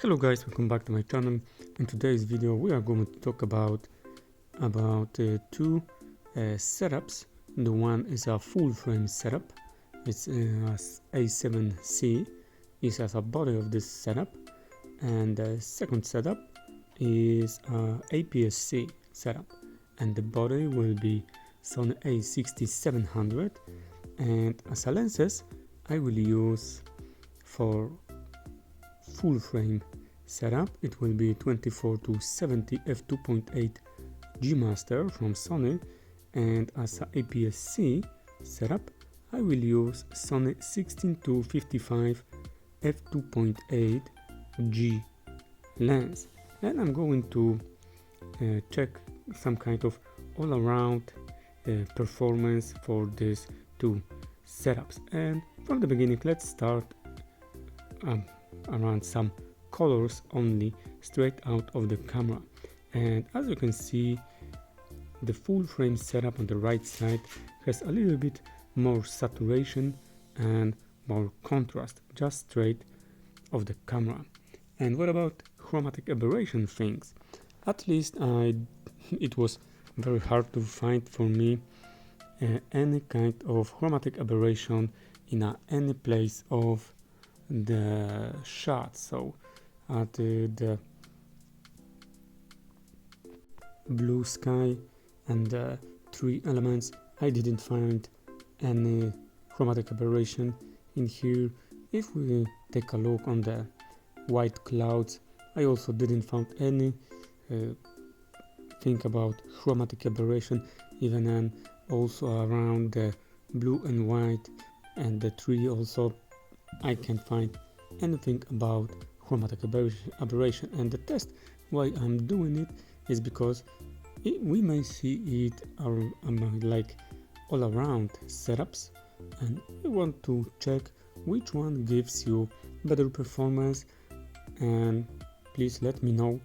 Hello guys, welcome back to my channel. In today's video we are going to talk about two setups. The one is a full frame setup. It's A7C is as a body of this setup, and the second setup is APS-C setup, and the body will be Sony A6700, and as a lenses I will use for full frame setup. It will be 24 to 70 f2.8 G Master from Sony, and as a APS-C setup I will use Sony 16 to 55 f2.8 G lens, and I'm going to check some kind of all-around performance for these two setups. And from the beginning, let's start around some colors only straight out of the camera. And as you can see, the full frame setup on the right side has a little bit more saturation and more contrast just straight of the camera. And what about chromatic aberration things? At least it was very hard to find for me any kind of chromatic aberration in any place of the shot. So at the blue sky and the tree elements, I didn't find any chromatic aberration in here. If we take a look on the white clouds, I also didn't find any thing about chromatic aberration, even and also around the blue and white and the tree also I can't find anything about chromatic aberration. And the test why I'm doing it is because we may see it like all around setups, and I want to check which one gives you better performance. And please let me know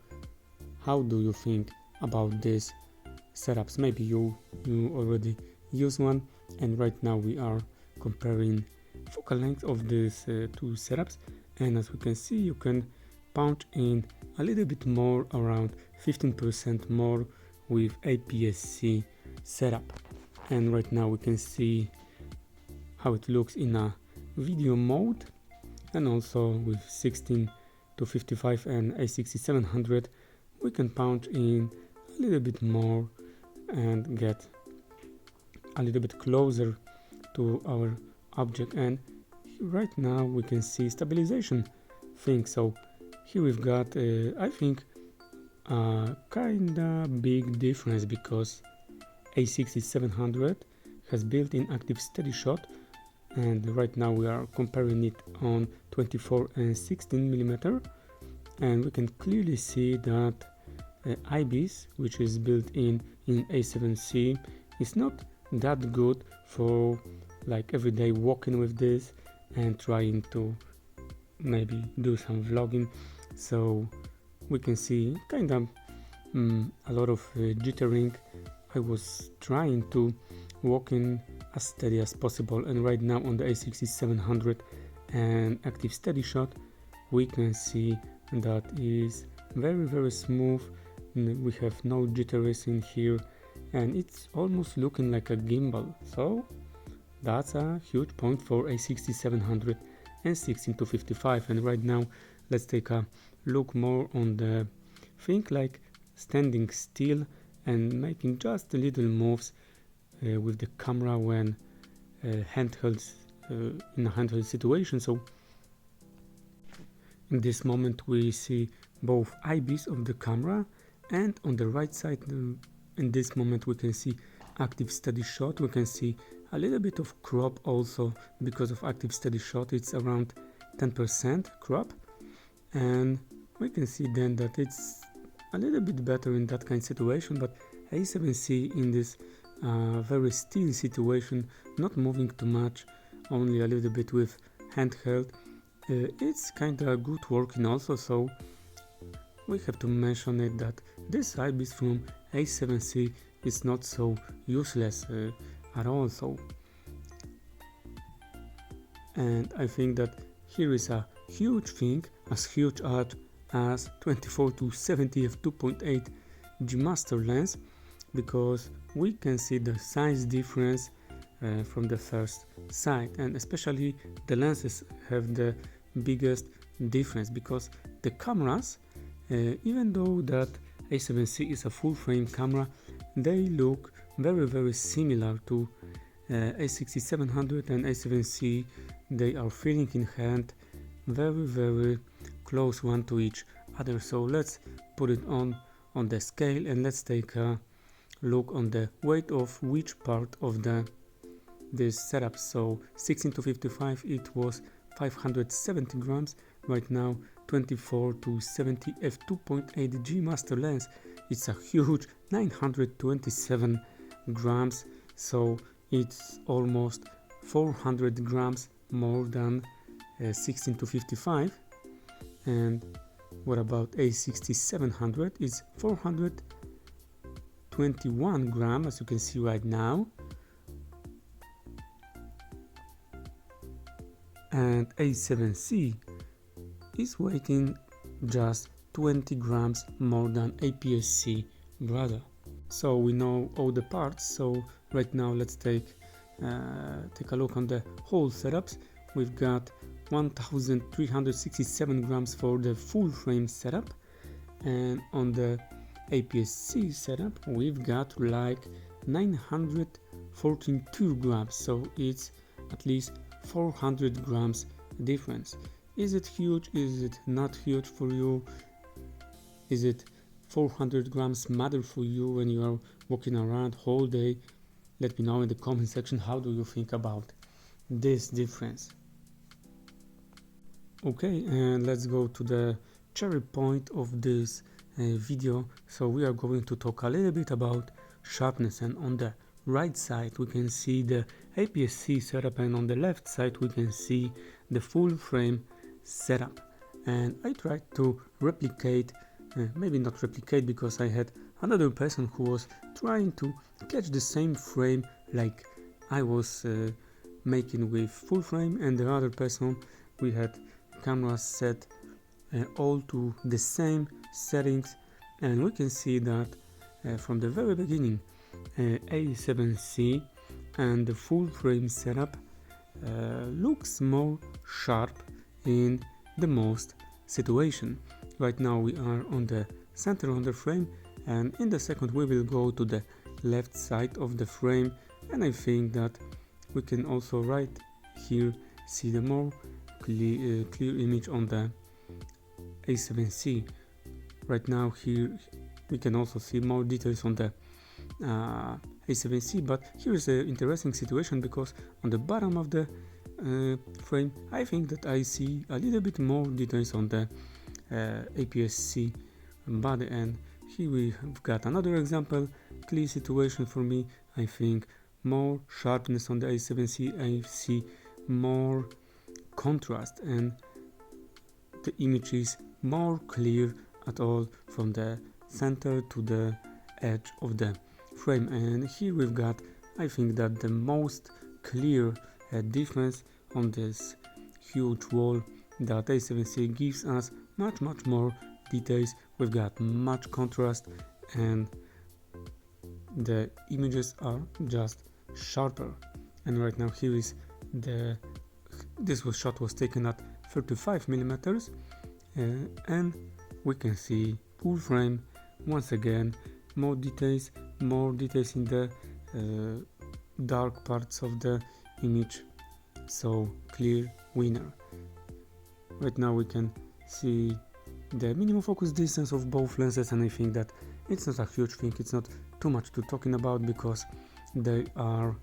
how do you think about these setups. Maybe you already use one, and right now we are comparing focal length of these two setups. And as we can see, you can punch in a little bit more, around 15% more with APS-C setup. And right now we can see how it looks in a video mode, and also with 16 to 55 and A6700 we can punch in a little bit more and get a little bit closer to our object. And right now we can see stabilization thing. So here we've got I think a kinda big difference, because A6700 has built-in active steady shot, and right now we are comparing it on 24 and 16 millimeter, and we can clearly see that IBIS, which is built in A7C, is not that good for like everyday walking with this and trying to maybe do some vlogging. So we can see kind of a lot of jittering. I was trying to walk in as steady as possible, and right now on the A6700 and active steady shot we can see that is very smooth. We have no jitters in here, and it's almost looking like a gimbal. So that's a huge point for A6700 and 16 to 55. And right now let's take a look more on the thing like standing still and making just little moves with the camera when handhelds in a handheld situation. So in this moment we see both IBIS of the camera, and on the right side in this moment we can see active steady shot. We can see a little bit of crop also because of active steady shot. It's around 10% crop, and we can see then that it's a little bit better in that kind of situation. But A7C in this very still situation, not moving too much, only a little bit with handheld, it's kind of good working also. So we have to mention it that this IBIS from A7C is not so useless at all. So, and I think that here is a huge thing, as huge as 24 to 70 f2.8 G master lens, because we can see the size difference from the first sight, and especially the lenses have the biggest difference, because the cameras, even though that A7C is a full frame camera, they look very similar to A6700 and A7C. They are feeling in hand very close one to each other. So let's put it on the scale and let's take a look on the weight of which part of this setup. So 16 to 55 it was 570 grams. Right now 24 to 70 f2.8 G master lens, it's a huge 927 grams, so it's almost 400 grams more than 16 to 55. And what about A6700? It's 421 grams, as you can see right now. And A7C is weighing just 20 grams more than APS-C brother. So we know all the parts. So right now let's take a look on the whole setups. We've got 1367 grams for the full frame setup, and on the APS-C setup we've got like 942 grams, so it's at least 400 grams difference. Is it huge? Is it not huge for you? Is it 400 grams matter for you when you are walking around whole day? Let me know in the comment section, how do you think about this difference? Okay, and let's go to the cherry point of this video. So we are going to talk a little bit about sharpness, and on the right side we can see the APS-C setup, and on the left side we can see the full frame setup. And I tried to replicate, maybe not replicate, because I had another person who was trying to catch the same frame like I was making with full frame, and the other person, we had cameras set all to the same settings, and we can see that from the very beginning A7C and the full frame setup looks more sharp in the most situation. Right now we are on the center of the frame, and in the second we will go to the left side of the frame, and I think that we can also right here see the more clear image on the A7C. Right now here we can also see more details on the A7C, but here is an interesting situation, because on the bottom of the frame I think that I see a little bit more details on the APS-C body. And here we have got another example, clear situation for me. I think more sharpness on the A7C, I see more contrast, and the image is more clear at all from the center to the edge of the frame. And here we've got, I think that the most clear difference on this huge wall, that A7C gives us much more details. We've got much contrast, and the images are just sharper. And right now here is this shot was taken at 35 millimeters, and we can see full frame. Once again, more details in the dark parts of the image, so clear winner. Right now we can see the minimum focus distance of both lenses, and I think that it's not a huge thing, it's not too much to talking about, because they are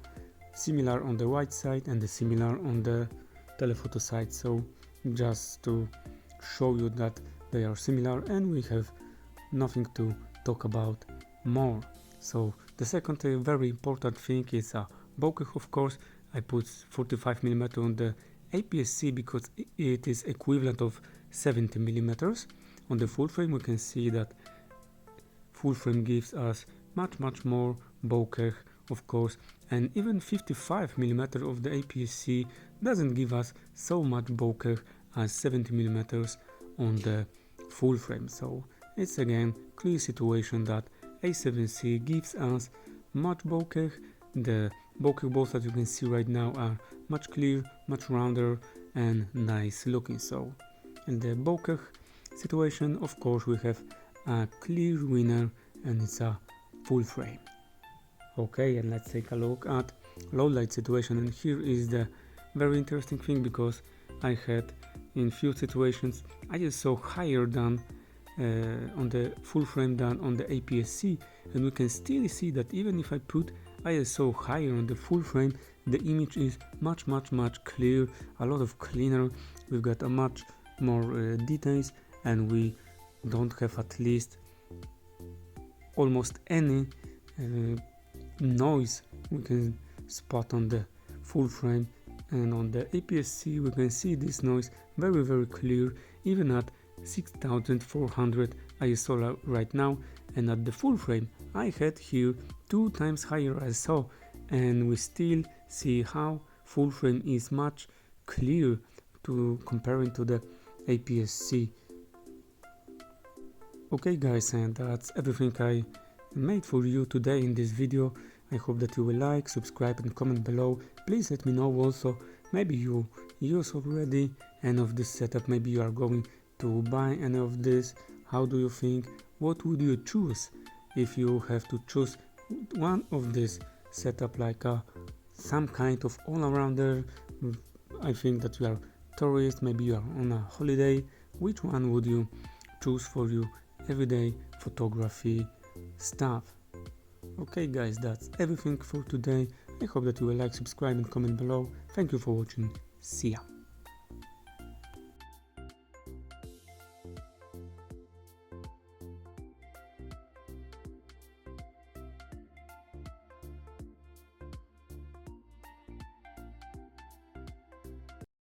similar on the white side and similar on the telephoto side. So just to show you that they are similar, and we have nothing to talk about more. So the second very important thing is bokeh, of course. I put 45mm on the APS-C because it is equivalent of 70mm. On the full frame we can see that full frame gives us much more bokeh, of course, and even 55mm of the APS-C doesn't give us so much bokeh as 70mm on the full frame. So it's again clear situation that A7C gives us much bokeh. The bokeh balls, as you can see right now, are much clear, much rounder and nice looking. So in the bokeh situation, of course, we have a clear winner, and it's a full frame. Okay, and let's take a look at low light situation, and here is the very interesting thing, because I had in few situations ISO higher than on the full frame than on the APS-C, and we can still see that even if I put ISO higher on the full frame, the image is much clear, a lot of cleaner. We've got a much more details, and we don't have at least almost any noise we can spot on the full frame. And on the APS-C we can see this noise very clear, even at 6400 ISO right now. And at the full frame I had here 2 times higher ISO, and we still see how full frame is much clear to comparing to the APS-C. Okay guys, and that's everything I made for you today in this video. I hope that you will like, subscribe and comment below. Please let me know also, maybe you use already any of this setup, maybe you are going to buy any of this. How do you think? What would you choose if you have to choose one of this setup, like some kind of all-arounder? I think that you are tourist, maybe you are on a holiday. Which one would you choose for your everyday photography stuff? Okay guys, that's everything for today. I hope that you will like, subscribe and comment below. Thank you for watching. See ya.